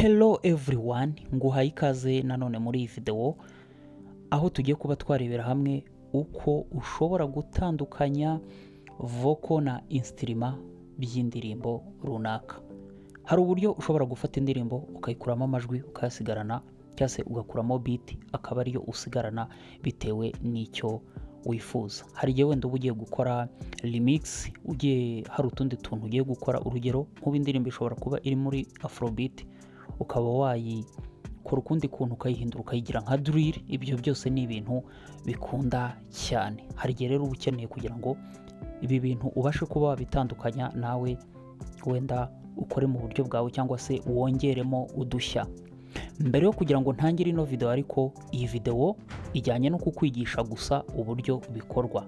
Hello everyone, nguhaye ikaze nanone muri iyi video aho tugiye kuba twarebera hamwe uko ushobora gutandukanya vocal na instrument by'indirimbo runaka. Hari uburyo ushobora gufata indirimbo ukayikuramo amajwi ukayasigarana cyangwa se ugakuramo beat akaba ariyo usigarana bitewe n'icyo wifuza. Hari igihe wenda uba ugiye gukora remix, hari utundi tuntu ugiye gukora, urugero nk'ubindirimbo ishobora kuba iri muri afrobeat ukaba wayikora ukundi kuntu ukayihindura ukayigira nka drill. Ibyo byose ni ibintu bikunda cyane. Hari igihe rero uba ukeneye kugira ngo ibi bintu ubashe kuba wabitandukanya nawe wenda ukore mu buryo bwawe cyangwa se wongeremo udushya. Mbere yo kugira ngo ntangire ino video, ariko iyi video ijyanye no kukwigisha gusa uburyo bikorwa,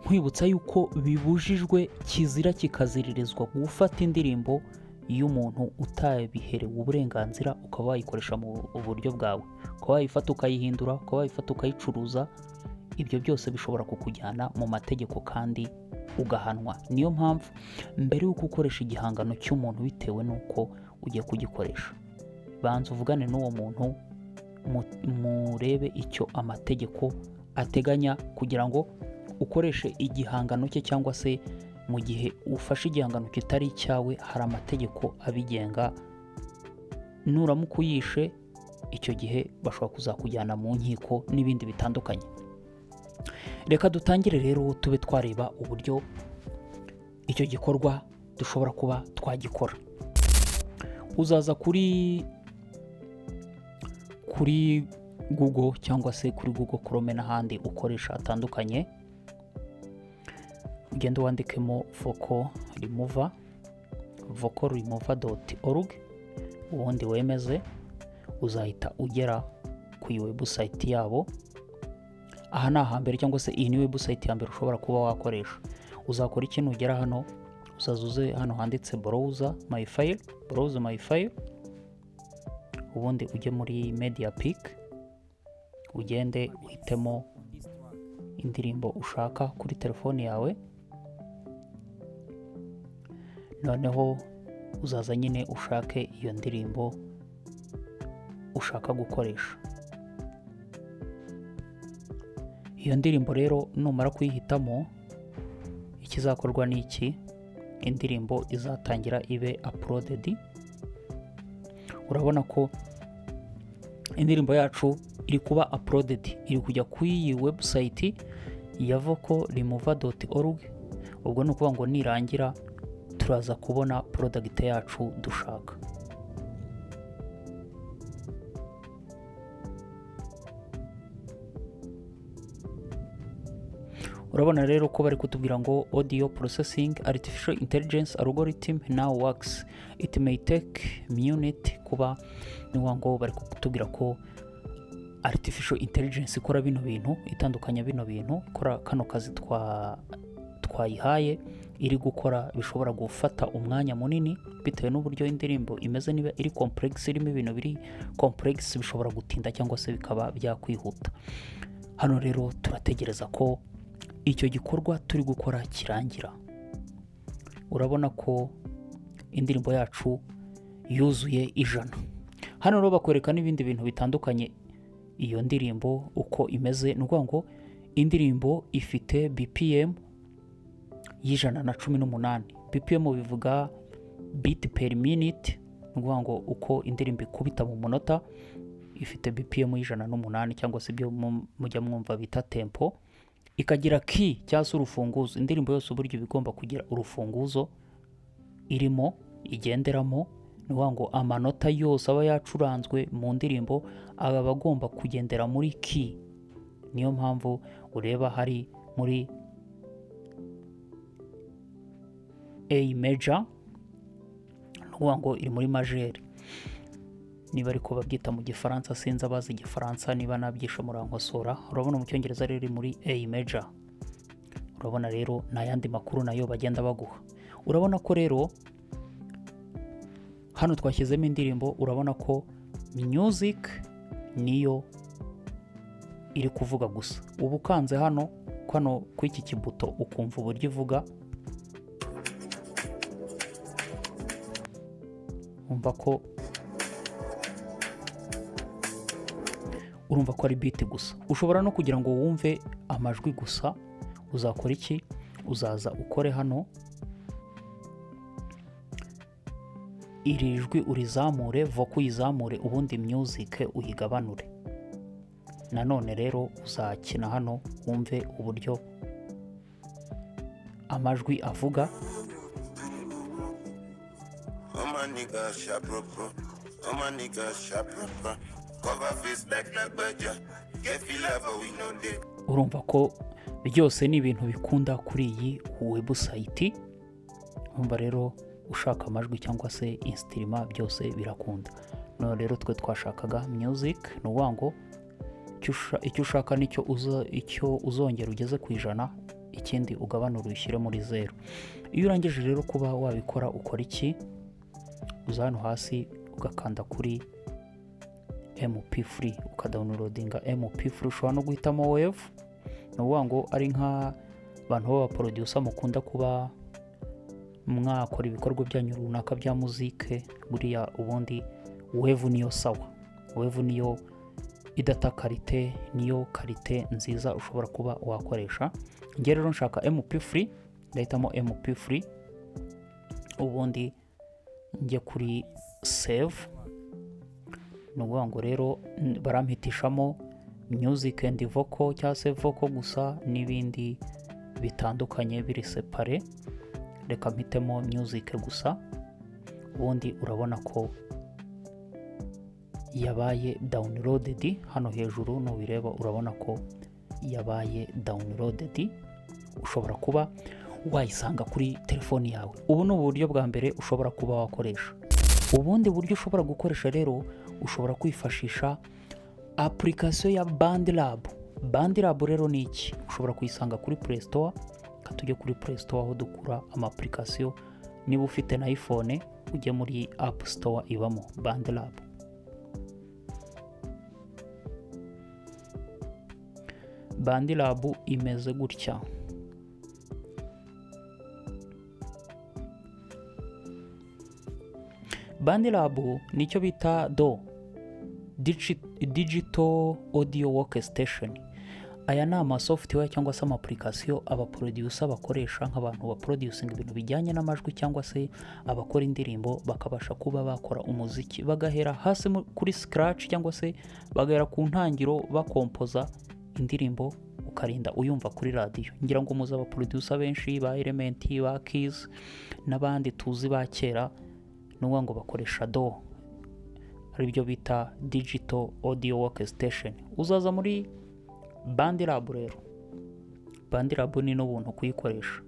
nkwibutsa yuko bibujijwe kizira kikaziririzwa gufata indirimbo y'umuntu utabiherewe uburenganzira ukaba wayikoresha mu buryo bwawe, ukaba wayifata ukayihindura, ukaba wayifata ukayicuruza. Ibyo byose bishobora kukujyana mu mategeko kandi ugahanwa. Niyo mpamvu mbere y'uko ukoresha igihangano cy'umuntu bitewe n'uko ugiye kugikoresha, banza uvugane n'uwo muntu murebe icyo amategeko ateganya kugira ngo ukoreshe igihangano cye, cyangwa se mu gihe ufashe igihangano kitari icyawe hari amategeko abigenga. Nuramuka uyishe, icyo gihe bashobora kuzakujyana mu nkiko n'ibindi bitandukanye. Reka dutangire rero tube twareba uburyo icyo gikorwa dushobora kuba twagikora. Uzaza kuri Google cyangwa se kuri Google Chrome n'ahandi ukoresha hatandukanye, ugenda wandikemo vocalremover.org, ubundi wemeze. Uzahita ugera ku website yabo. Aha ni ahambere, cyangwa se iyi ni website ya mbere ushobora kuba wakoresha. Uzakora ikintu, ugera hano, uzazuze hano handitse browse my file, ubundi ujye muri media pick, ugende uhitemo indirimbo ushaka kuri telefone yawe. Noneho uzaza nyine ushake iyo ndirimbo ushaka gukoresha. Iyo ndirimbo rero numara kuyihitamo, ikizakorwa ni iki: indirimbo izatangira ibe uploaded. Urabona ko indirimbo yacu iri kuba uploaded, iri kujya kuri iyi website ya vocalremover.org. ubwo ni ukuvuga ngo nirangira turaza kubona product yacu dushaka. Urabona rero ko bari kutubwira ngo audio processing artificial intelligence algorithm now works, it may take minute. Kuba niwa ngo bari kutubwira ko artificial intelligence ikora bino bintu, itandukanya bino bintu, ikora kano kazi twayihaye iri gukora, bishobora gufata umwanya munini bitewe n'uburyo indirimbo imeze. Niba iri complex, irimo ibintu biri complex, bishobora gutinda cyangwa se bikaba byakwihuta. Hano rero turategereza ko icyo gikorwa turi gukora kirangira. Urabona ko indirimbo yacu yuzuye 100. Hano rero bakwereka n'ibindi bintu bitandukanye iyo ndirimbo uko imeze. Ni ukuvuga ngo indirimbo ifite BPM y'118. BPM bivuga beat per minute, ni ukuvuga ngo uko indirimbo ikubita mu munota. Ifite BPM y'108, cyangwa se ibyo mujya mwumva bita tempo. Ikagira key cyangwa se urufunguzo. Indirimbo yose uburyo bigomba kugira urufunguzo irimo igenderamo. Ni ukuvuga ngo amanota yose aba yacuranzwe mu ndirimbo aba agomba kugendera muri key. Niyo mpamvu ureba hari muri A major, ni ukuvuga ngo iri muri majeur. Niba ariko babyita mu gifaransa, sinzi abazi igifaransa niba nabyisha murankosora. Urabona mu cyongereza rero iri muri A major. Urabona rero n'ayandi makuru nayo bagenda baguha. Urabona ko rero hano twashyizemo indirimbo. Urabona ko music niyo iri kuvuga gusa. Ubu ukanze hano ku iki kibuto ukumva uburyo ivuga, umva ko urumva ko ari beat gusa. Ushobora no kugira ngo wumve amajwi gusa, uzakora iki? Uzaza ukore hano iri jwi urizamure, vocal uyizamure, ubundi music uyigabanure. Nanone rero uzakina hano wumve uburyo amajwi avuga. Urumva ko byose ni ibintu bikunda kuri iyi website. Urumva rero ushaka amajwi cyangwa se instrument byose birakunda. None rero twe twashakaga music, ni ukuvuga ngo icyo ushaka nicyo uzongera ugeze ku 100, ikindi ugabanura ushyire muri 0. Iyo urangije rero kuba wabikora ukora iki? Uza hano hasi ugakanda kuri MP3 ukadownloadinga MP3. Ushobora no guhitamo wave, ni ukuvuga ngo ari nk'abantu b'abaproducer mukunda kuba mwakora ibikorwa byanyu runaka bya muzike, buriya ubundi wave niyo sawa. Wave niyo idata karite, niyo karite nziza ushobora kuba wakoresha. Nge rero nshaka MP3, ndahitamo MP3, ubundi njye kuri save. Ni ukuvuga ngo rero barampitishamo music and vocal cyangwa se vocal gusa n'ibindi bitandukanye biri separe. Reka mpitemo music gusa, ubundi urabona ko yabaye downloaded. Hano hejuru nubireba urabona ko yabaye downloaded. Ushobora kuba wayisanga kuri telefoni yawe. Ubu ni uburyo bwa mbere ushobora kuba wakoresha. Ubundi buryo ushobora gukoresha rero, ushobora kwifashisha application ya BandLab. BandLab rero ni iki? Ushobora kuyisanga kuri Play Store. Tujye kuri Play Store aho dukura ama application. Niba ufite na iPhone ujye muri App Store ibamo BandLab. BandLab imeze gutya. BandLab nicyo bita Digital Audio Workstation. Aya ni ama software cyangwa se ama application abaproducer bakoresha nk'abantu baproducing ibintu bijyanye n'amajwi cyangwa se abakora indirimbo, bakabasha kuba bakora umuziki bagahera hasi kuri scratch cyangwa se bagahera ku ntangiro bakompoza indirimbo ukarinda uyumva kuri radio. Ngira ngo muza abaproducer benshi ba Element, ba Keys n'abandi tuzi ba kera, n'uwa ngo bakoresha ari byo bita Digital Audio Workstation. Uzaza muri BandLab rero. BandLab ni n'ubuntu kuyikoresha.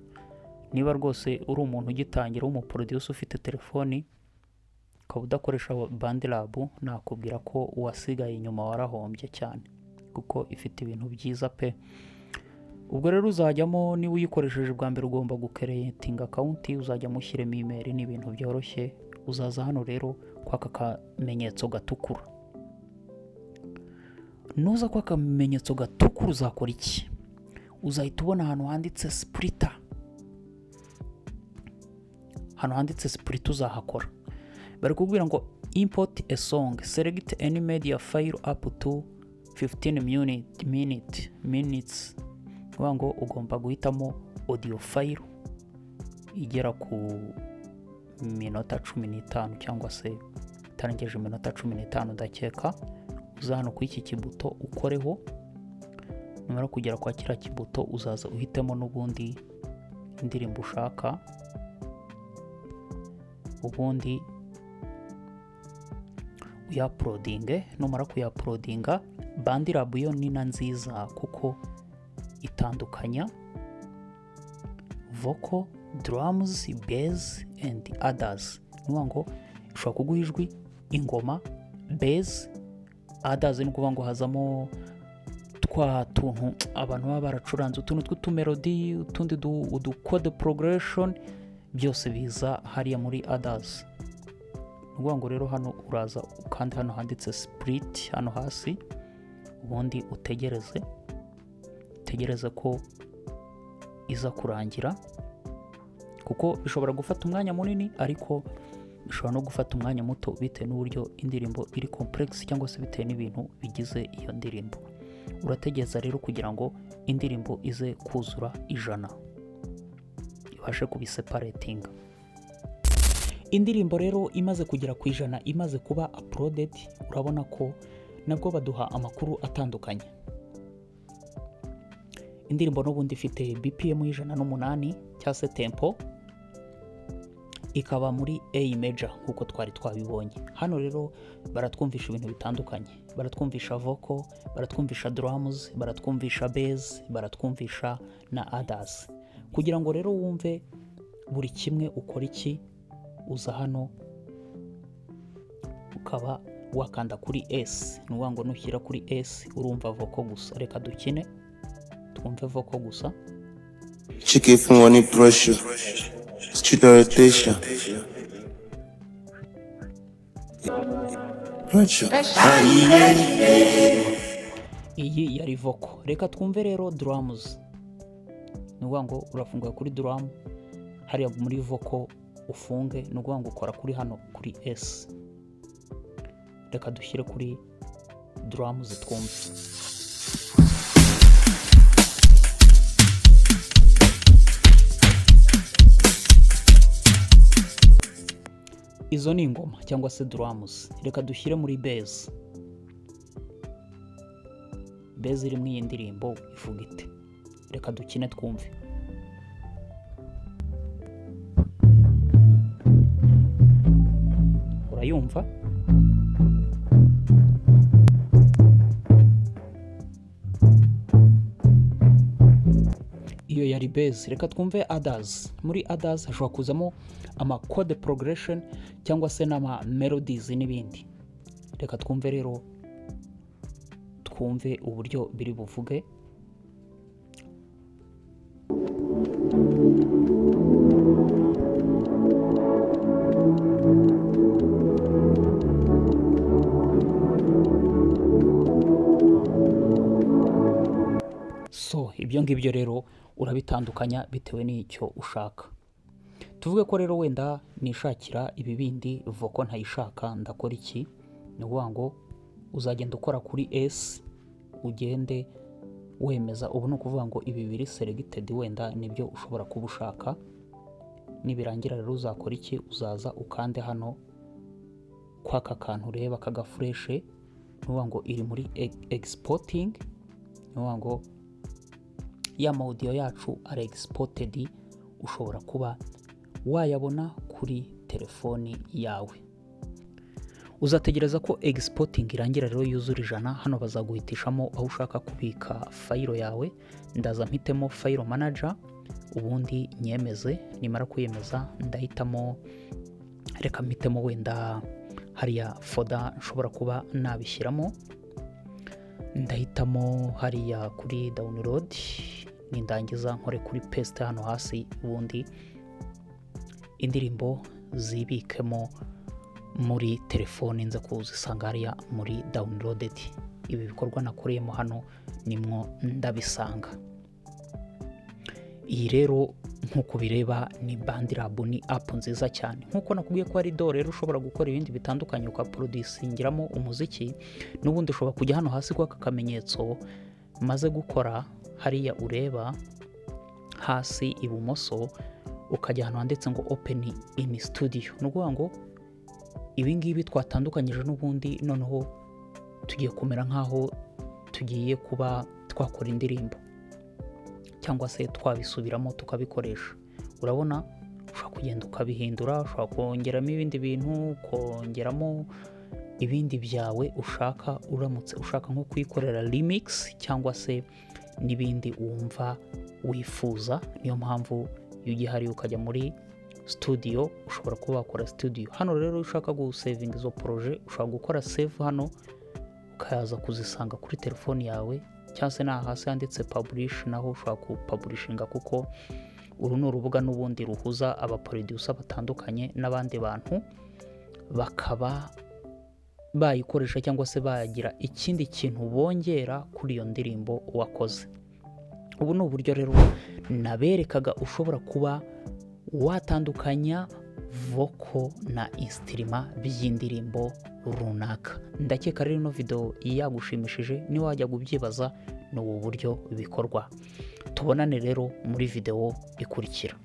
Niba rwose uri umuntu ugitangira w'umuproducer ufite telefoni ukaba udakoresha BandLab, nakubwira ko wasigaye inyuma, warahombye cyane, kuko ifite ibintu byiza pe. Ubwo rero uzajyamo, niba uyikoresheje bwa mbere ugomba gucreating account, uzajya mushyiremo email n'ibintu byoroshye. Uzaza hano rero kwaka kamenyetso gatukura. Nuza kwa kamenyetso gatukura uzakora iki? Uzahita ubona ahantu handitse splitter. Hano handitse splitter uzahakora. Bari kubwira ngo import a song, select any media file up to 15 minutes. Ngo ugomba guhitamo audio file igera ku minota 15 cyangwa se itarengeje minota 15 ndakeka. Uza hano ku iki kibuto ukoreho, numara kugera kwa kira kibuto uzaza uhitemo n'ubundi indirimbo ushaka, ubundi uyaploadinge. Numara kuyaploadinga, BandLab yo ni na nziza kuko itandukanya vocal, drums, bass and others. Nuwa ngo ushobora kuguha ijwi, ingoma, bass, others ni kuvuga ngo hazamo twa tuntu abantu baba baracuranze, utuntu tw'utumelody, utundi code progression, byose biza hariya muri others. Nuwa ngo rero hano uraza kandi hano handitse split hano hasi, ubundi utegereze ko iza kurangira, kuko bishobora gufata umwanya munini, ariko ishobora no gufata umwanya muto bitewe n'uburyo indirimbo iri complex cyangwa se bitewe n'ibintu bigize iyo ndirimbo. Urategereza rero kugira ngo indirimbo ize kuzura 100 ibashe kubiseparatinga. Indirimbo rero imaze kugera ku 100, imaze kuba uploaded, urabona ko nabwo baduha amakuru atandukanye. Indirimbo n'ubundi ifite BPM 108 cyangwa se tempo, ikaba muri A major nk'uko twari twabibonye. Hano rero baratwumvisha ibintu bitandukanye, baratwumvisha vocal, baratwumvisha drums, baratwumvisha bass, baratwumvisha na others. Kugira ngo rero wumve buri kimwe ukora iki, uza hano ukaba wakanda kuri S. Ni ngo nushyira kuri S urumva vocal gusa. Reka dukine twumve vocal gusa. Chiki fungoni pressure street orientation iyi yari vocal. Reka twumve rero drums. Ni ngo urafunguye kuri drum, hariya muri vocal ufunge, ni ngo ukora kuri hano kuri S. Reka dushyire kuri drums twumve. Izo ni ingoma cyangwa se drums. Reka dushyire muri bass. Bass iri mu iyi ndirimbo ivuga ite? Reka dukine twumve. Urayumva? Iyo yari bass. Reka twumve others. Muri others hashobora kuzamo ama chord progression cyangwa se n'ama melodies n'ibindi. Reka twumve rero, twumve uburyo biri buvuge. So ibyo ngibyo rero urabitandukanya bitewe n'icyo ushaka. Tuvuge ko rero wenda nishakira ibi bindi vocal ntayishaka, ndakora iki? Ni ngo uzagenda ukora kuri S, ugende wemeza. Ubu ni ukuvuga ngo ibi biri selected, wenda nibyo ushobora kuba ushaka. Nibirangira rero uzakora iki? Uzaza ukande hano kwaka kantu ureba kaga fresh, ni ngo iri muri exporting, ni ngo ya audio yacu are exported, ushobora kuba wayabona kuri telefoni yawe. Uzategereza ko exporting irangira rero yuzura 100. Hano bazaguhitishamo aho ushaka kubika file yawe. Ndaza mpitemo file manager, ubundi nyemeze. Nimara kuyemeza ndahitamo, reka mpitemo wenda hariya folder nshobora kuba nabishyiramo. Ndahitamo hariya kuri download, nindangiza nkore kuri paste hano hasi, ubundi indirimbo zibikemo muri telefone nza kuzisanga hariya muri downloaded. Ibi bikorwa nakoreyemo hano nimwo ndabisanga. Iyi rero nkuko bireba ni BandLab, ni app nziza cyane. Nkuko nakubwiye ko ari do rero ushobora gukora ibindi bitandukanye, ukaproducingiramo umuziki. N'ubundi ushobora kujya hano hasi kwa akamenyetso maze gukora hariya ureba hasi ibumoso, ukajya hano handitse ngo open in studio. Nukuvuga ngo ibi ngibi twatandukanyije n'ubundi, noneho tugiye kumera nkaho tugiye kuba twakora indirimbo cyangwa se twabisubiramo tukabikoresha. Urabona ushobora kugenda ukabihindura, ushobora kongeramo ibindi bintu, kongeramo ibindi byawe ushaka, uramutse ushaka nko kuyikorera remix cyangwa se n'ibindi wumva wifuza. Niyo mpamvu iyo ugihari ukajya muri studio, ushobora kuba wakora studio. Hano rero ushaka gusavinga izo projet, ushobora gukora save hano, ukaza kuzisanga kuri telefoni yawe, cyangwa se na hasi handitse publish, naho ushobora kupublishinga, kuko uru ni urubuga n'ubundi ruhuza abaproducer batandukanye n'abandi bantu, bakaba bayikoresha cyangwa se bagira ikindi kintu bongera kuri iyo ndirimbo wakoze. Ubu ni uburyo rero naberekaga ushobora kuba watandukanya voko na insitirima by'indirimbo runaka. Ndakeka rero ino video yagushimishije, niba wajya kubyibaza ni ubu buryo bikorwa. Tubonane rero muri video ikurikira.